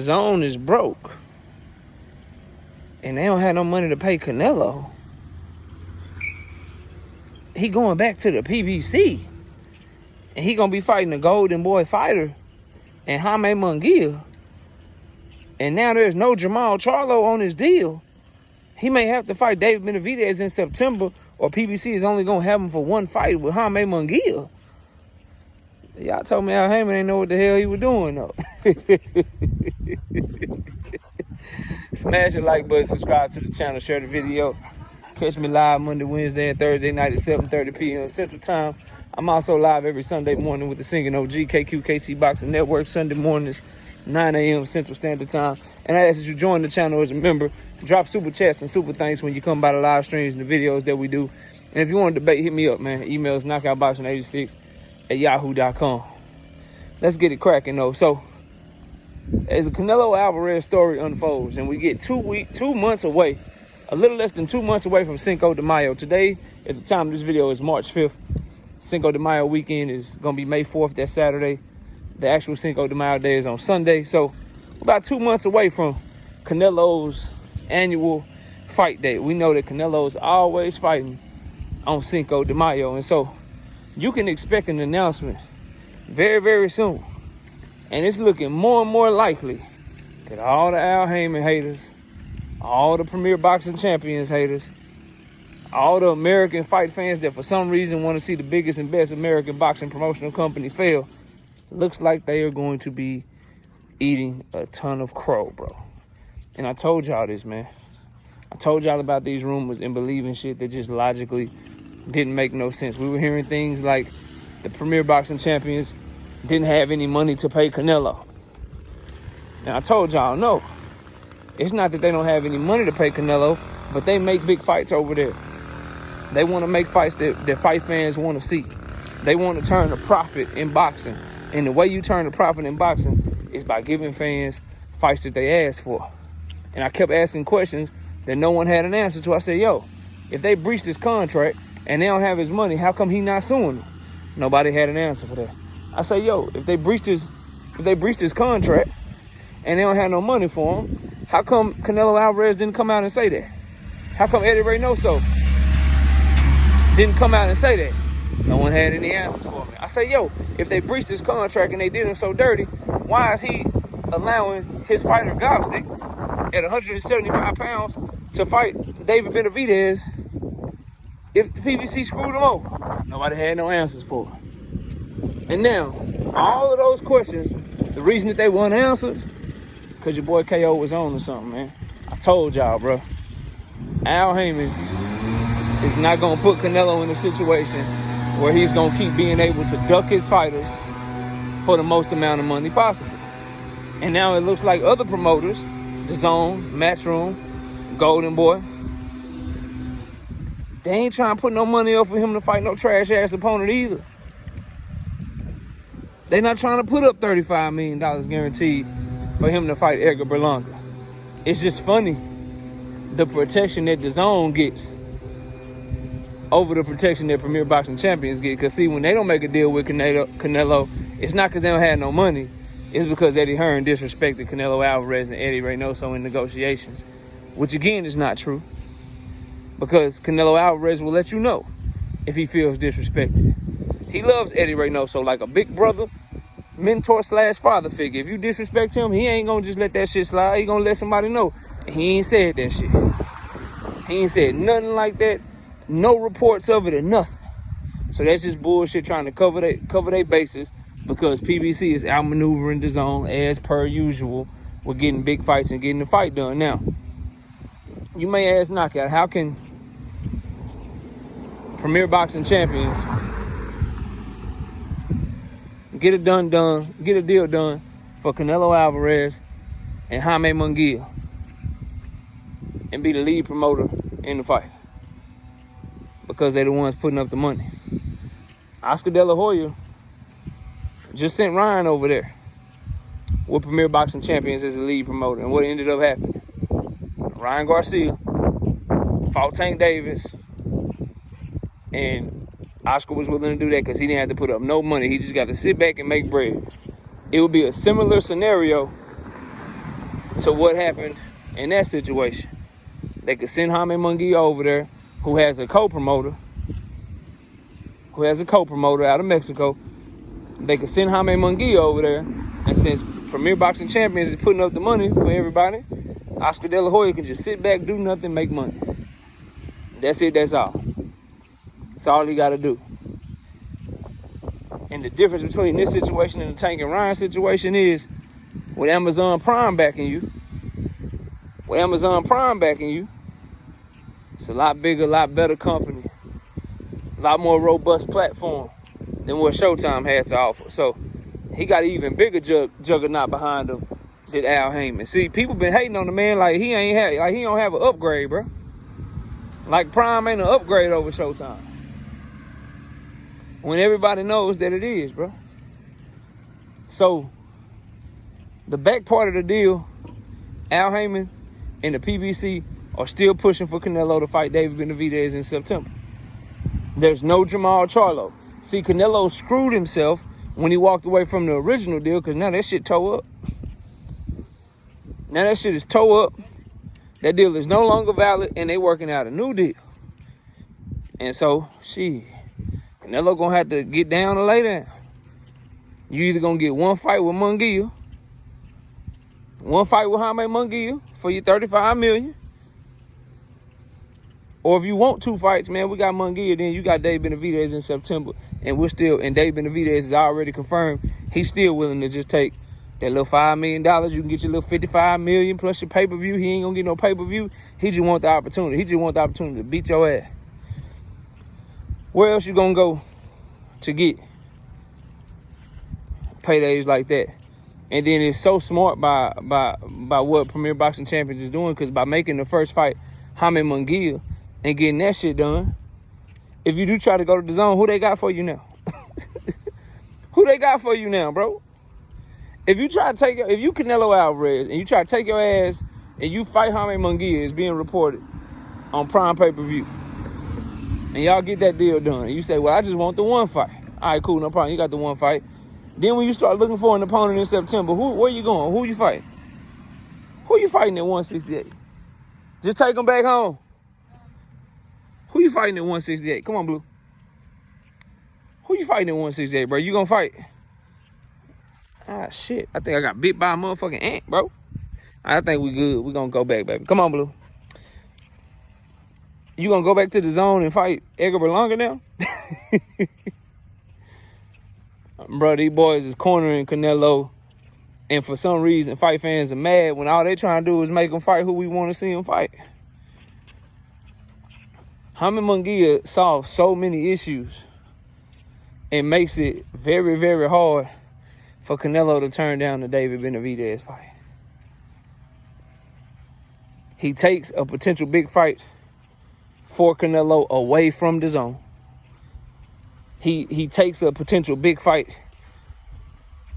DAZN is broke and they don't have no money to pay Canelo, he going back to the PBC. And he gonna be fighting the Golden Boy fighter and Jaime Munguia. And now there's no Jamal Charlo on his deal. He may have to fight David Benavidez in September, or PBC is only gonna have him for one fight with Jaime Munguia. Y'all told me Al Haymon ain't know what the hell he was doing though. Smash the like button, subscribe to the channel, share the video. Catch me live Monday, Wednesday, and Thursday night at 7:30 p.m. Central Time. I'm also live every Sunday morning with the Singing OG, KQKC Boxing Network, Sunday mornings, 9 a.m. Central Standard Time. And I ask that you join the channel as a member. Drop super chats and super thanks when you come by the live streams and the videos that we do. And if you want to debate, hit me up, man. Email is knockoutboxing86@yahoo.com. Let's get it cracking, though. So, as the Canelo Alvarez story unfolds, and we get 2 months away, a little less than 2 months away from Cinco de Mayo. Today, at the time of this video, is March 5th. Cinco de Mayo weekend is going to be May 4th, that Saturday. The actual Cinco de Mayo day is on Sunday. So, about 2 months away from Canelo's annual fight day. We know that Canelo is always fighting on Cinco de Mayo. And so, you can expect an announcement very, very soon. And it's looking more and more likely that all the Al Haymon haters, all the Premier Boxing Champions haters, all the American fight fans that for some reason want to see the biggest and best American boxing promotional company fail, looks like they are going to be eating a ton of crow, bro. And I told y'all this, man. I told y'all about these rumors and believing shit that just logically didn't make no sense. We were hearing things like the Premier Boxing Champions didn't have any money to pay Canelo. Now, I told y'all, no. It's not that they don't have any money to pay Canelo, but they make big fights over there. They want to make fights that fight fans want to see. They want to turn a profit in boxing. And the way you turn a profit in boxing is by giving fans fights that they ask for. And I kept asking questions that no one had an answer to. I said, yo, if they breached his contract and they don't have his money, how come he not suing them? Nobody had an answer for that. I say, yo, if they breached his contract and they don't have no money for him, how come Canelo Alvarez didn't come out and say that? How come Eddie Reynoso didn't come out and say that? No one had any answers for me. I say, yo, if they breached his contract and they did him so dirty, why is he allowing his fighter Gobstick at 175 pounds to fight David Benavidez if the PBC screwed him over? Nobody had no answers for it. And now, all of those questions, the reason that they weren't answered, because your boy KO was on or something, man. I told y'all, bro. Al Haymon is not going to put Canelo in a situation where he's going to keep being able to duck his fighters for the most amount of money possible. And now it looks like other promoters, DAZN, Matchroom, Golden Boy, they ain't trying to put no money up for him to fight no trash-ass opponent either. They not trying to put up $35 million guaranteed for him to fight Edgar Berlanga. It's just funny, the protection that DAZN gets over the protection that Premier Boxing Champions get. Because, see, when they don't make a deal with Canelo, it's not because they don't have no money. It's because Eddie Hearn disrespected Canelo Alvarez and Eddie Reynoso in negotiations, which, again, is not true. Because Canelo Alvarez will let you know if he feels disrespected. He loves Eddie Reynoso like a big brother, mentor/father figure. If you disrespect him, he ain't gonna just let that shit slide. He gonna let somebody know. He ain't said that shit. He ain't said nothing like that. No reports of it or nothing. So that's just bullshit trying to cover their bases because PBC is outmaneuvering DAZN as per usual with getting big fights and getting the fight done. Now, you may ask Knockout, how can Premier Boxing Champions get a deal done for Canelo Alvarez and Jaime Munguia and be the lead promoter in the fight? Because they're the ones putting up the money. Oscar De La Hoya just sent Ryan over there with Premier Boxing Champions as the lead promoter. And what ended up happening? Ryan Garcia fought Tank Davis, and Oscar was willing to do that because he didn't have to put up no money. He just got to sit back and make bread. It would be a similar scenario to what happened in that situation. They could send Jaime Munguia over there, who has a co-promoter out of Mexico. They could send Jaime Munguia over there, and since Premier Boxing Champions is putting up the money for everybody, Oscar De La Hoya can just sit back, do nothing, make money. That's it, that's all. That's all he got to do. And the difference between this situation and the Tank and Ryan situation is, with Amazon Prime backing you, it's a lot bigger, a lot better company, a lot more robust platform than what Showtime had to offer. So he got an even bigger juggernaut behind him than Al Heyman. See, people been hating on the man like he don't have an upgrade, bro. Like Prime ain't an upgrade over Showtime, when everybody knows that it is, bro. So the back part of the deal, Al Heyman and the PBC are still pushing for Canelo to fight David Benavidez in September. There's no Jamal Charlo. See, Canelo screwed himself when he walked away from the original deal, because now that shit toe up. Now that shit is toe up. That deal is no longer valid, and they working out a new deal. And so, shit, Canelo gonna have to get down and lay down. You either gonna get one fight with Munguia, one fight with Jaime Munguia for your $35 million. Or if you want two fights, man, we got Munguia, then you got Dave Benavidez in September. And Dave Benavidez is already confirmed he's still willing to just take that little $5 million. You can get your little $55 million plus your pay-per-view. He ain't gonna get no pay-per-view. He just want the opportunity. He just want the opportunity to beat your ass. Where else you gonna go to get paydays like that? And then it's so smart by what Premier Boxing Champions is doing, because by making the first fight Jaime Munguia and getting that shit done, if you do try to go to the zone, who they got for you now? Who they got for you now, bro? If you Canelo Alvarez and you try to take your ass and you fight Jaime Munguia, it's being reported on Prime pay-per-view, and y'all get that deal done, and you say, well, I just want the one fight. All right, cool, no problem. You got the one fight. Then when you start looking for an opponent in September, where you going? Who you fighting? Who you fighting at 168? Just take them back home. Who you fighting at 168? Come on, Blue. Who you fighting at 168, bro? You gonna fight? Ah, shit. I think I got bit by a motherfucking ant, bro. I think we good. We gonna go back, baby. Come on, Blue. You gonna go back to the zone and fight Edgar Berlanga now? Bro, these boys is cornering Canelo, and for some reason, fight fans are mad when all they trying to do is make them fight who we want to see them fight. Jaime Munguia solves so many issues and makes it very, very hard for Canelo to turn down the David Benavidez fight. He takes a potential big fight for Canelo away from the zone. He takes a potential big fight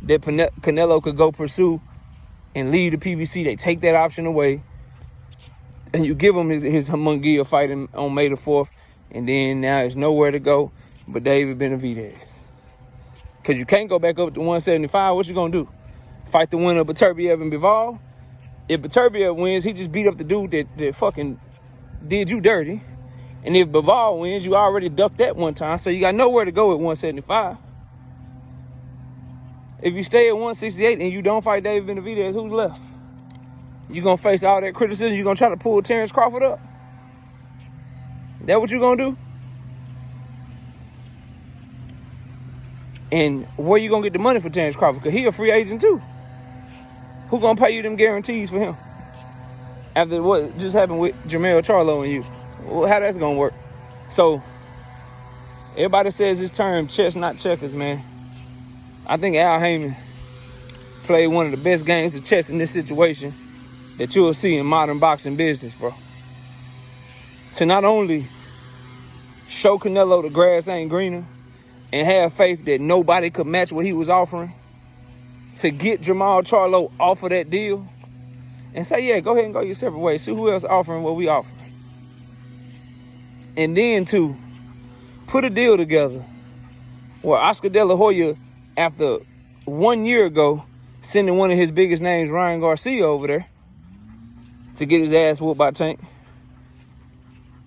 that Canelo could go pursue and leave the PBC. They take that option away. And you give him his Munguia fight on May the 4th. And then now there's nowhere to go but David Benavidez. Because you can't go back up to 175. What you going to do? Fight the winner of Beterbiev and Bivol? If Beterbiev wins, he just beat up the dude that fucking did you dirty. And if Bivol wins, you already ducked that one time. So you got nowhere to go at 175. If you stay at 168 and you don't fight David Benavidez, who's left? You gonna face all that criticism? You gonna try to pull Terrence Crawford up? That what you gonna do? And where you gonna get the money for Terrence Crawford? Because he a free agent too. Who gonna pay you them guarantees for him? After what just happened with Jamal Charlo and you? Well, how that's gonna work? So, everybody says this term, chess, not checkers, man. I think Al Heyman played one of the best games of chess in this situation that you'll see in modern boxing business, bro. To not only show Canelo the grass ain't greener and have faith that nobody could match what he was offering, to get Jamal Charlo off of that deal and say, yeah, go ahead and go your separate ways. See who else offering what we offer. And then to put a deal together where Oscar De La Hoya, after 1 year ago, sending one of his biggest names, Ryan Garcia, over there, to get his ass whooped by Tank.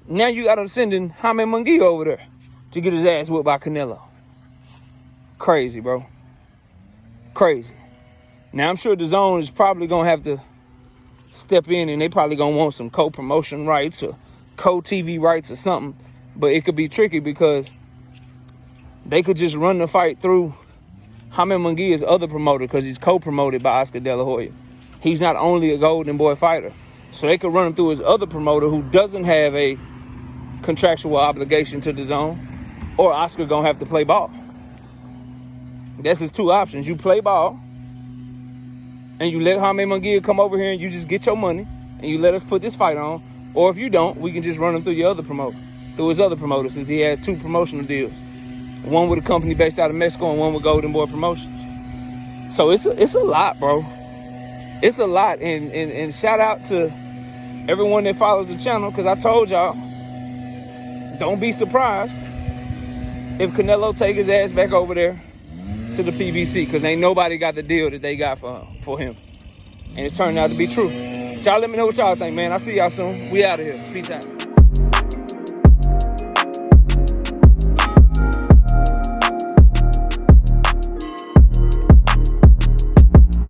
Now you got him sending Jaime Munguia over there to get his ass whooped by Canelo. Crazy, bro. Crazy. Now, I'm sure DAZN is probably going to have to step in, and they probably going to want some co-promotion rights or co-TV rights or something. But it could be tricky because they could just run the fight through Jaime Munguia's other promoter because he's co-promoted by Oscar De La Hoya. He's not only a Golden Boy fighter. So they could run him through his other promoter who doesn't have a contractual obligation to DAZN, or Oscar going to have to play ball. That's his two options. You play ball, and you let Jaime Munguia come over here and you just get your money, and you let us put this fight on. Or if you don't, we can just run him through your other promoter, through his other promoter, since he has two promotional deals. One with a company based out of Mexico and one with Golden Boy Promotions. So it's a lot, bro. It's a lot. And shout out to everyone that follows the channel, because I told y'all, don't be surprised if Canelo take his ass back over there to the PBC, because ain't nobody got the deal that they got for him. And it's turning out to be true. But y'all let me know what y'all think, man. I'll see y'all soon. We out of here. Peace out.